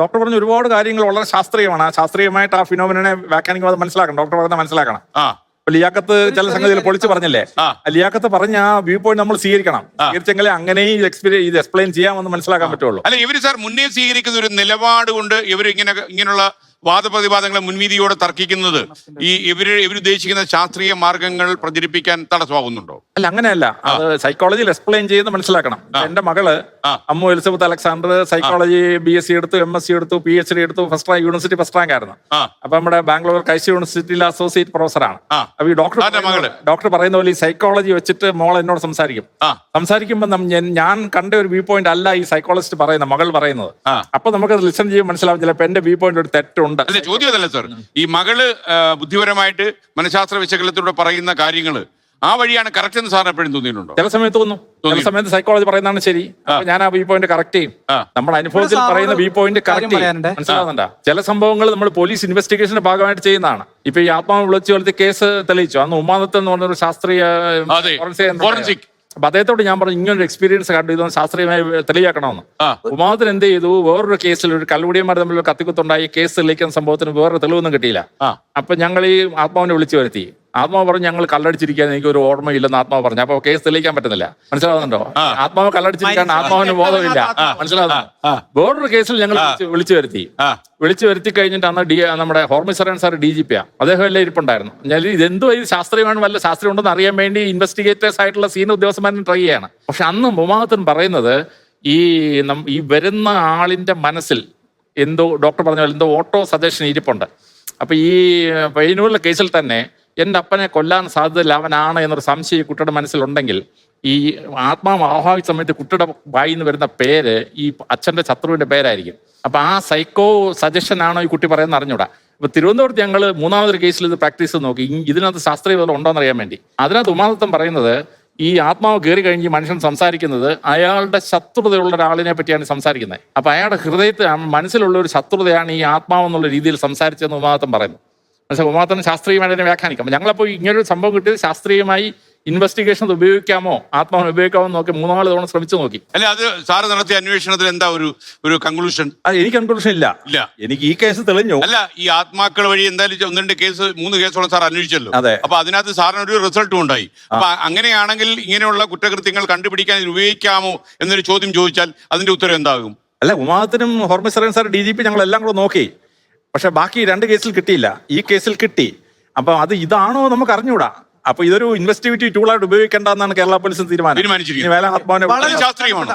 Doctor പറഞ്ഞ ഒരുപാട് കാര്യങ്ങൾ വളരെ ശാസ്ത്രീയമാണ്. ആ ശാസ്ത്രീയമായിട്ട് ആ ഫിനോമിനെ വ്യാഖ്യാനിക്കുമ്പോൾ അത് മനസ്സിലാക്കണം. ഡോക്ടർ പറഞ്ഞാൽ മനസ്സിലാക്കണം. ഇപ്പൊ ലിയാഖത്ത് ചില സംഗതികൾ പൊളിച്ച് പറഞ്ഞില്ലേ, ലിയാഖത്ത് പറഞ്ഞ ആ വ്യൂ പോയിന്റ് നമ്മൾ സ്വീകരിക്കണം. സ്വീകരിച്ചെങ്കിലേ അങ്ങനെയും ഇത് എക്സ്പ്ലെയിൻ ചെയ്യാമെന്ന് മനസ്സിലാക്കാൻ പറ്റുള്ളൂ. അല്ല, ഇവര് സാർ മുന്നേ സ്വീകരിക്കുന്ന ഒരു നിലപാട് കൊണ്ട് ഇവർ ഇങ്ങനെയുള്ള വാദപ്രതിവാദങ്ങളെ മുൻവിധിയോടെ തർക്കിക്കുന്നത് ഇവരുദ്ദേശിക്കുന്ന ശാസ്ത്രീയ മാർഗങ്ങൾ പ്രചരിപ്പിക്കാൻ തടസ്സമാകുന്നുണ്ടോ? അല്ല, അങ്ങനെയല്ല. അത് സൈക്കോളജിയിൽ എക്സ്പ്ലെയിൻ ചെയ്ത് മനസ്സിലാക്കണം. എന്റെ മകള് Ammu Elizabeth Alexander psychology BSc എടുത്തു, MSc എടുത്തു, PhD എടുത്തു, യൂണിവേഴ്സിറ്റി ഫസ്റ്റ് റാങ്ക് ആയിരുന്നു. അപ്പൊ നമ്മുടെ ബാംഗ്ലൂർ ക്രൈസ്റ്റ് യൂണിവേഴ്സിറ്റിയിലെ അസോസിയേറ്റ് പ്രൊഫസറാണ്. അപ്പൊ ഈ ഡോക്ടർ പറയുന്ന പോലെ ഈ സൈക്കോളജി വെച്ചിട്ട് മോൾ എന്നോട് സംസാരിക്കുമ്പോൾ ഞാൻ കണ്ട ഒരു വ്യൂ പോയിന്റ് അല്ല ഈ സൈക്കോളജിസ്റ്റ് പറയുന്നത്, മകൾ പറയുന്നത്. അപ്പൊ നമുക്ക് ലിസൺ ചെയ്യുമ്പോൾ മനസ്സിലാവും ചിലപ്പോൾ എന്റെ വ്യൂ പോയിന്റ് ഒരു തെറ്റുണ്ട്. അല്ലെ, ചോദ്യം അതല്ല സാർ. ഈ മകള് ബുദ്ധിപരമായിട്ട് മനഃശാസ്ത്ര വിശകലനത്തിലൂടെ പറയുന്ന കാര്യങ്ങള് ആ വഴിയാണ് കറക്റ്റ് എന്ന് സാറിന് എപ്പോഴും തോന്നിയിട്ടുണ്ടോ? ചില സമയത്ത് തോന്നും, ചില സമയത്ത് സൈക്കോളജി പറയുന്നതാണ് ശരി. ഞാൻ ആ വ്യൂ പോയിന്റ് കറക്റ്റ് ചെയ്യും. നമ്മുടെ അനുഭവത്തിൽ പറയുന്ന വ്യൂ പോയിന്റ് കറക്റ്റ് ചെയ്യും. മനസ്സിലാവുന്നുണ്ടോ? ചില സംഭവങ്ങൾ നമ്മൾ പോലീസ് ഇൻവെസ്റ്റിഗേഷന്റെ ഭാഗമായിട്ട് ചെയ്യുന്നതാണ്. ഇപ്പൊ ഈ ആത്മാവ് വിളിച്ചു വരുത്തി കേസ് തെളിയിച്ചു. അന്ന് ഉമ്മാദത്ത് എന്ന് പറഞ്ഞൊരു ശാസ്ത്രീയ ഫോറൻസിക്. അപ്പൊ അദ്ദേഹത്തോട് ഞാൻ പറഞ്ഞു, ഇങ്ങനൊരു എക്സ്പീരിയൻസ് കണ്ടു, ഇതൊന്ന് ശാസ്ത്രീയമായി തെളിയിക്കണമെന്ന്. ഉമ്മാദത്തിന് എന്ത് ചെയ്തു, വേറൊരു കേസിൽ ഒരു കള്ളുടിയന്മാർ തമ്മിൽ കത്തിക്കുത്തുണ്ടായി കേസ് തെളിയിക്കുന്ന സംഭവത്തിന് വേറൊരു തെളിവൊന്നും കിട്ടിയില്ല. അപ്പൊ ഞങ്ങൾ ഈ ആത്മാവിനെ വിളിച്ചു വരുത്തി. ആത്മാവ് പറഞ്ഞു ഞങ്ങൾ കള്ളടിച്ചിരിക്കാൻ എനിക്ക് ഒരു ഓർമ്മയില്ലെന്ന് ആത്മാവ് പറഞ്ഞു. അപ്പൊ കേസ് തെളിയിക്കാൻ പറ്റുന്നില്ല. മനസ്സിലാവുന്നുണ്ടോ? ആത്മാവ് കള്ളടിച്ചിരിക്കാൻ ആത്മാവിന് ബോധമില്ല. മനസ്സിലാവുന്നു? വേറൊരു കേസിൽ ഞങ്ങൾ വിളിച്ചു വരുത്തി കഴിഞ്ഞിട്ട് അന്ന് നമ്മുടെ ഹോർമിസറൻ സാർ DGP അദ്ദേഹം എല്ലാം ഇരിപ്പുണ്ടായിരുന്നു. ഞാൻ ഇതെന്തോ ഇത് ശാസ്ത്രീയമാണ്, വല്ല ശാസ്ത്രീയം ഉണ്ടെന്ന് അറിയാൻ വേണ്ടി ഇൻവെസ്റ്റിഗേറ്റേഴ്സ് ആയിട്ടുള്ള സീനിയർ ഉദ്യോഗസ്ഥന്മാരും ട്രൈ ചെയ്യാണ്. പക്ഷെ അന്ന് മുമാത്തൻ പറയുന്നത് ഈ വരുന്ന ആളിന്റെ മനസ്സിൽ എന്തോ ഡോക്ടർ പറഞ്ഞ പോലെ എന്തോ ഓട്ടോ സജഷൻ ഇരിപ്പുണ്ട്. അപ്പൊ ഈ പയ്യന്നൂരിലെ കേസിൽ തന്നെ എൻ്റെ അപ്പനെ കൊല്ലാൻ സാധ്യതയില്ല അവനാണ് എന്നൊരു സംശയം കുട്ടിയുടെ മനസ്സിലുണ്ടെങ്കിൽ ഈ ആത്മാവ് ആഹ്വാന സമയത്ത് കുട്ടിയുടെ വായിൽ നിന്ന് വരുന്ന പേര് ഈ അച്ഛൻ്റെ ശത്രുവിൻ്റെ പേരായിരിക്കും. അപ്പൊ ആ സൈക്കോ സജഷൻ ആണോ ഈ കുട്ടി പറയുന്നത് അറിഞ്ഞൂടാ. ഇപ്പൊ തിരുവനന്തപുരത്ത് ഞങ്ങൾ മൂന്നാമതൊരു കേസിൽ ഇത് പ്രാക്ടീസ് നോക്കി, ഇതിനകത്ത് ശാസ്ത്രീയ ബോധം ഉണ്ടോന്ന് അറിയാൻ വേണ്ടി. അതിനകത്ത് ഉമാദത്തം പറയുന്നത് ഈ ആത്മാവ് കയറി കഴിഞ്ഞ് മനുഷ്യൻ സംസാരിക്കുന്നത് അയാളുടെ ശത്രുതയുള്ള ഒരാളിനെ പറ്റിയാണ് സംസാരിക്കുന്നത്. അപ്പൊ അയാളുടെ ഹൃദയത്തിൽ മനസ്സിലുള്ള ഒരു ശത്രുതയാണ് ഈ ആത്മാവ് എന്നുള്ള രീതിയിൽ സംസാരിച്ചതെന്ന് ഉമാദത്തം പറയുന്നു. മനസ്സിലായി? ഉമാദത്തം ശാസ്ത്രീയമായിട്ട് അതിനെ വ്യാഖ്യാനിക്കാം. ഞങ്ങളപ്പോൾ ഇങ്ങനൊരു സംഭവം കിട്ടിയത് ശാസ്ത്രീയമായി ഇൻവെസ്റ്റിഗേഷൻ ഉപയോഗിക്കാമോ, ആത്മാവിനെ ഉപയോഗിക്കാമോ നോക്കി 3-4 തവണ ശ്രമിച്ചു നോക്കി. അല്ല, അത് സാറ് നടത്തിയ അന്വേഷണത്തിൽ എന്താ ഒരു കൺക്ലൂഷൻ? എനിക്ക് കൺക്ലൂഷൻ ഇല്ല. എനിക്ക് ഈ കേസ് തെളിഞ്ഞു. അല്ല, ഈ ആത്മാക്കൾ വഴി എന്തായാലും 1-2 കേസോളം സാർ അന്വേഷിച്ചല്ലോ. അപ്പൊ അതിനകത്ത് സാറിന് ഒരു റിസൾട്ടും ഉണ്ടായി. അപ്പൊ അങ്ങനെയാണെങ്കിൽ ഇങ്ങനെയുള്ള കുറ്റകൃത്യങ്ങൾ കണ്ടുപിടിക്കാൻ ഉപയോഗിക്കാമോ എന്നൊരു ചോദ്യം ചോദിച്ചാൽ അതിന്റെ ഉത്തരം എന്താകും? അല്ല, ഉമാദത്തിനും ഹോർമിസറൻ സാർ DGP ഞങ്ങളെല്ലാം കൂടെ നോക്കി. പക്ഷെ ബാക്കി 2 കേസിൽ കിട്ടിയില്ല. ഈ കേസിൽ കിട്ടി. അപ്പൊ അത് ഇതാണോ നമുക്ക് അറിഞ്ഞൂടാ. അപ്പൊ ഇതൊരു ഇൻവെസ്റ്റിഗേറ്റീവ് ടൂളായിട്ട് ഉപയോഗിക്കേണ്ടെന്നാണ് കേരള പോലീസ് തീരുമാനിച്ചിരിക്കുന്നത്. വളരെ ശാസ്ത്രീയമാണ്.